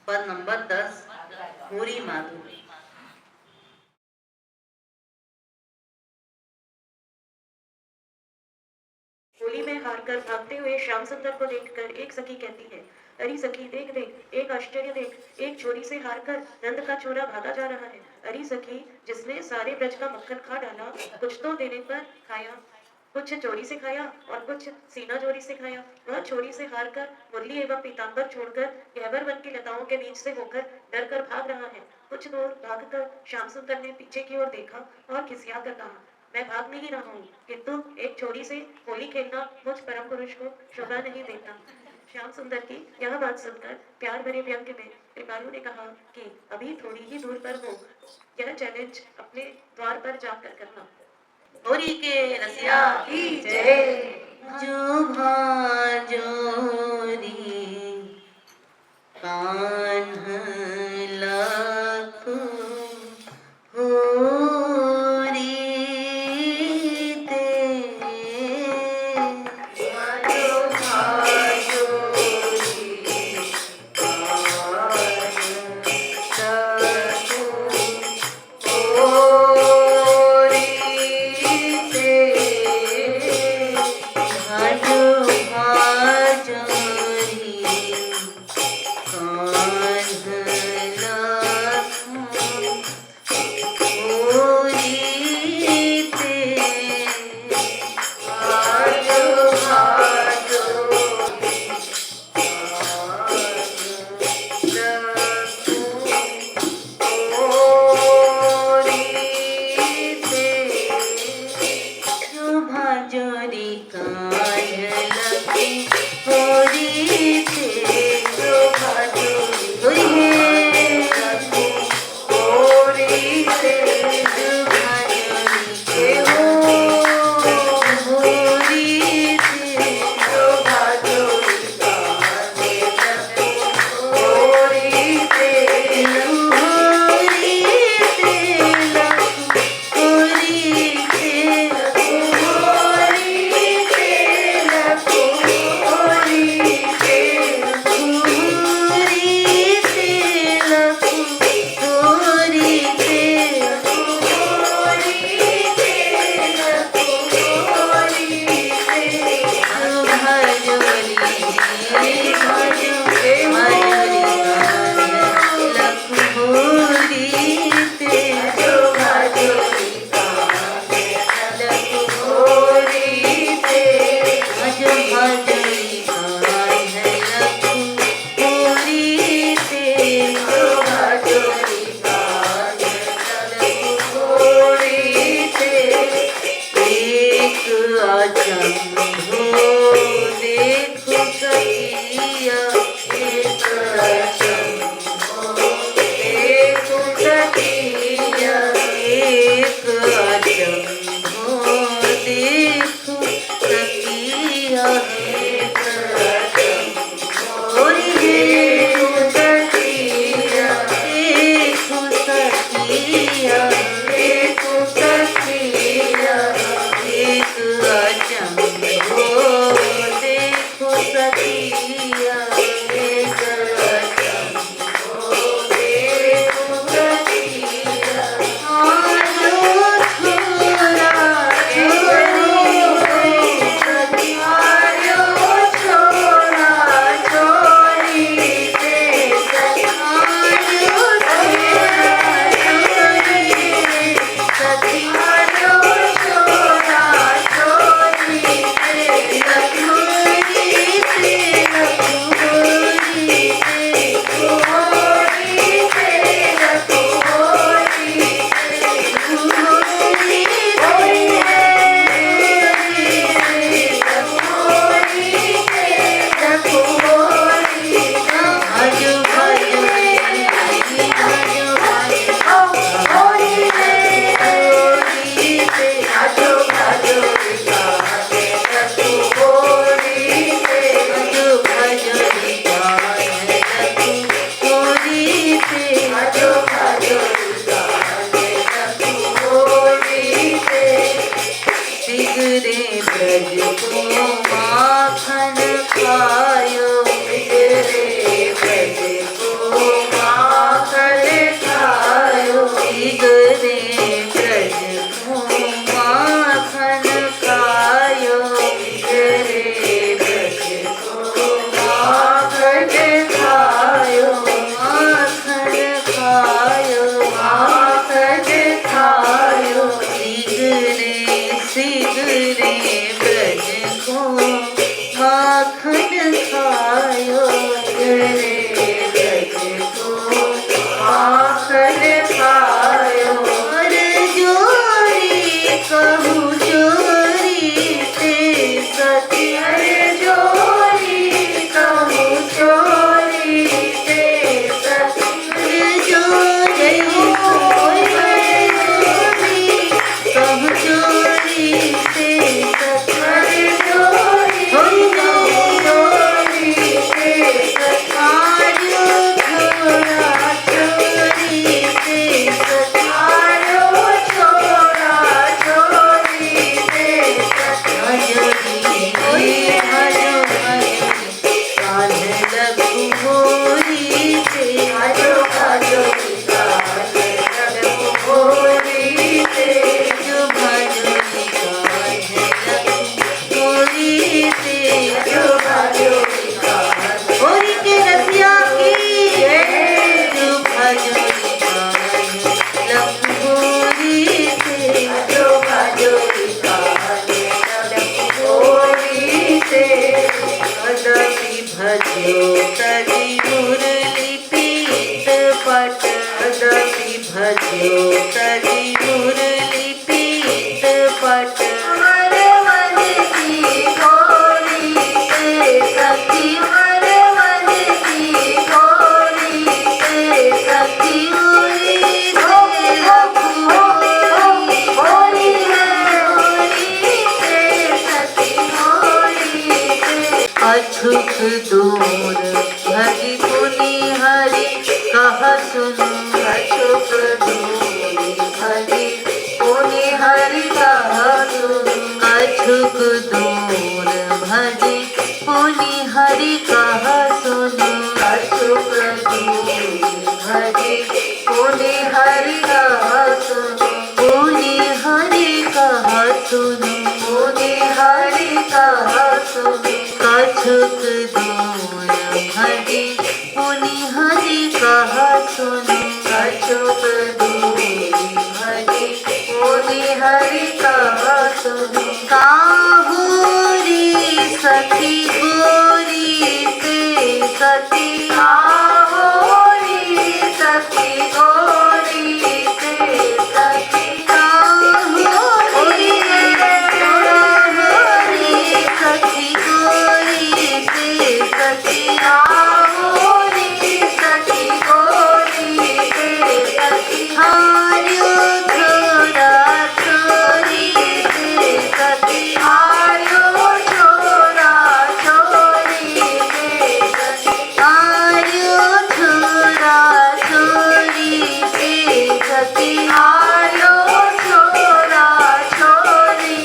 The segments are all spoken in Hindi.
पद नंबर 10 होरी माधुरी। होली में हारकर भागते हुए श्याम सुंदर को देखकर एक सखी कहती है, अरे सखी देख देख, एक आश्चर्य देख, एक चोरी से हारकर नंद का छोरा भागा जा रहा है। अरे सखी, जिसने सारे ब्रज का मक्खन खा डाला, कुछ तो देने पर खाया, कुछ चोरी से खाया और कुछ सीना चोरी से खाया। वह चोरी से हारकर मुरली एवं पीताम्बर छोड़कर गहबर वन की लताओं के बीच से होकर डर कर भाग रहा है। कुछ दूर भागकर श्याम सुंदर ने पीछे की ओर देखा और खिसिया कर कहा, मैं भाग नहीं रहा हूँ, किंतु एक छोरी से होली खेलना मुझ परम पुरुष को शोभा नहीं देता। श्याम सुंदर की यह बात सुनकर प्यार भरे व्यंग्य में कृपालु ने कहा कि अभी थोड़ी ही दूर पर हो, यह चैलेंज अपने द्वार पर जाकर करना। होरी के रसिया की जय। जो भाजोरी कान्हा लाखो होरी ते। जो भाजोरी कान्हा लाखो होरी ते। भाजो भाजो भजो तरी मुरली पीत पट तदपि भजो तरी मुरली पीत पट हर मन की गोरी से सखी हर मन की गोरी से सखी हुई होली है होली से सखी होली से अछुत दूर भजी पुनि हरि कह सुनु अछुत दूर भजी पुनि हरि कह सुनु अछुत दूर भजी पुनि हरि कह सुनु अछुत दूर भजी पुनि हरि कह सुनु पुनि हरि कह सुनु पुनि हरि कह सुनु कछुक दूर भजी पुनि हरि कह सुनु कछुक दूर भजी पुनि हरि कह सुनु काहूरी सखी गोरी से सखी काहूरी सखी गोरी से सखी काहूरी सखी गोरी से सखी काहूरी सखी गोरी से सखी हारियो छोरा छोरी से सखी हारियो छोरा छोरी से सखी हारियो छोरा छोरी से सखी हारियो छोरा छोरी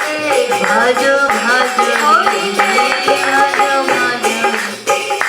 से भजो भजो भजो भजो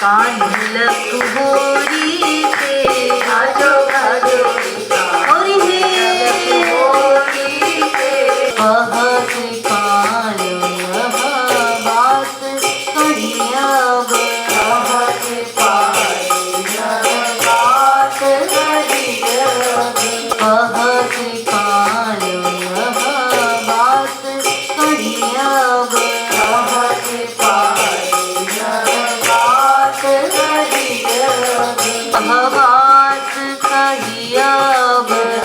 कान्ह लखोरी से भजो भजो होरी है होरी से कहत पायो यह बात कहिया कहत पायो यह बात कहिया कहत पायो यह बात कहिया कहत पायो यह बात कहिया बात कहिया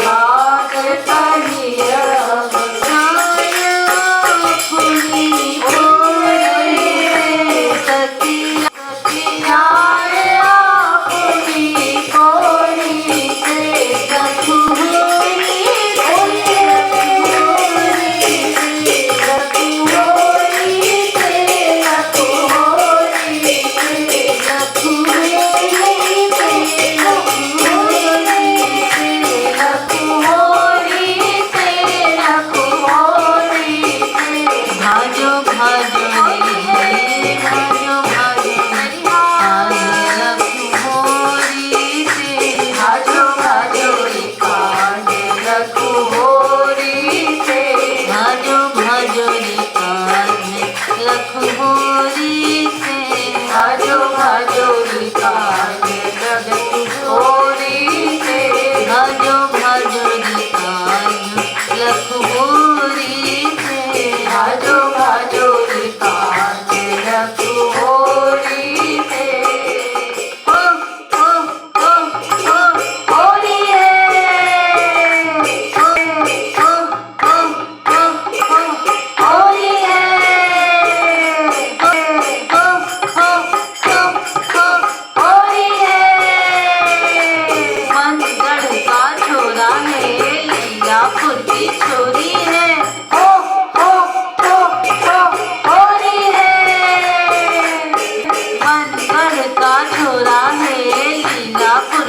बात कहिया पुनी भोरे सखी सखिया पुनी भोरी से सखुरी भाजो भाजो रे भाजो भाजो लखोरी से भाजो भाजो रे कान्ह लखोरी से भाजो भाजो रे कान्ह लखोरी से भाजो भाजो रे कान्ह लखोरी से भाजो भाजो रे कान्ह लखोरी से भाजो भाजो रे कान्ह लखोरी से ओ ओ ओ ओ होली है ओ ओ ओ ओ ओ होली है ओ ओ ओ ओ ओ होली है मनगढ़ का छोरा है लीलापुर की छोरी है ओ ओ ओ ओ होली है मनगढ़ का छोरा है लीलापुर